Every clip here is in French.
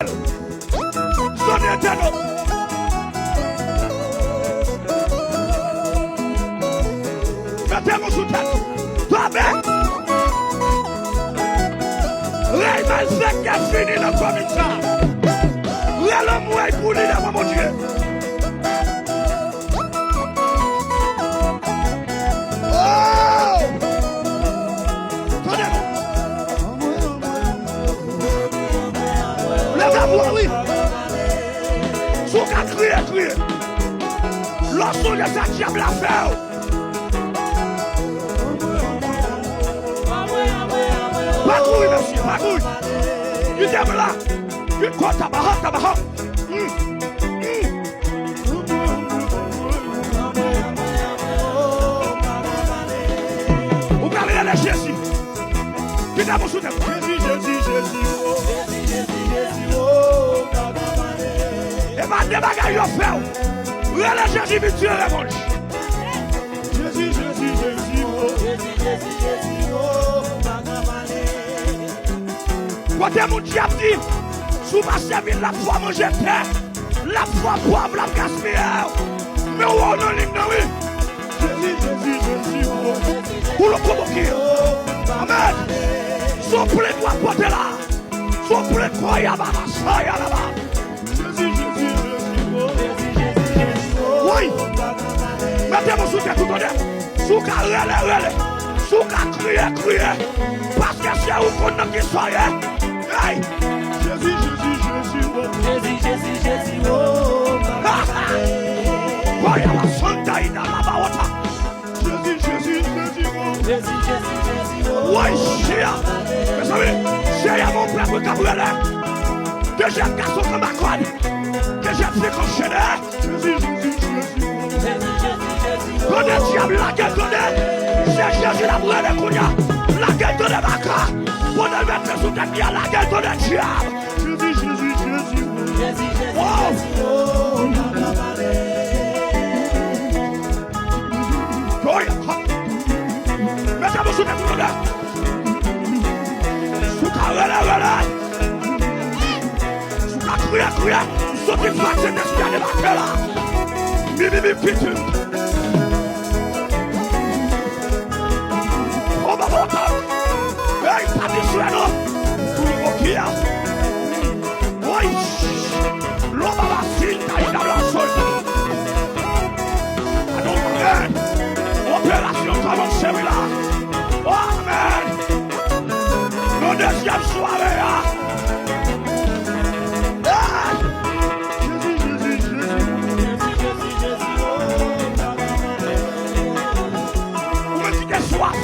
Son éternel. Mettez-moi sous tête. Toi-même. Réveille ce qui a fini le commissaire. Réveille-moi et pour l'île, mon Dieu. Oh! Tenez-moi. Lève-la-vous, oui. Sous qu'à crier. Lorsqu'on les a diable à faire. Bagouille, monsieur, bagouille. Il est là. Il compte tabac. Vous parlez de Jésus. Qui est mon soutien. Jésus. Et ma débagaille au fer. Où est le Jésus virtuel et mon Jésus. Quand mon diable dit, sous ma servie, la foi manger terre, la foi boire, la gaspiller. Mais où on a ligne, oui. Jésus. Pour le provoquer. Amen. Son plein doit porter là. Son plein croyant là-bas. Jésus. Oui. Mettez-moi sous tête tout le monde. Sous qu'à relais. Sous qu'à crier. Parce que c'est où qu'on a qui soit. Hey! Jésus, voyez la santa in la bawata. Jésus, ouais, chia. Vous savez, j'ai mon père pour Gabriel. Que j'ai un garçon comme ma croix. Que j'ai fait comme chéne. Jésus. Connais diable, la gueule connaît. J'ai Jésus la brûlée de Kounia. La gueule de ma croix. Pour ne mettre sous ta vie à la gueule de le diable. Jésus. Wow. Mettez-moi sous ta vie. Sous ta relais. Sous ta crier. Sous ta flaque d'esprit de la gueule. Bibi pitu. Oh ma montagne. Hey, pas de suéno. Tout le monde qui a. Oui. L'homme va s'installer dans la sol. Amen. Opération commence là. Oh, amen. Nos deuxième soirée. Vous me dites que soif.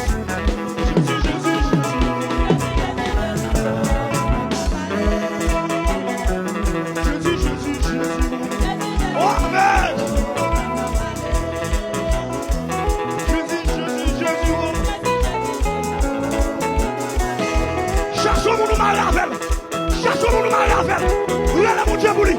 Cherchons mon mariage. Où est la mon Dieu pour lui?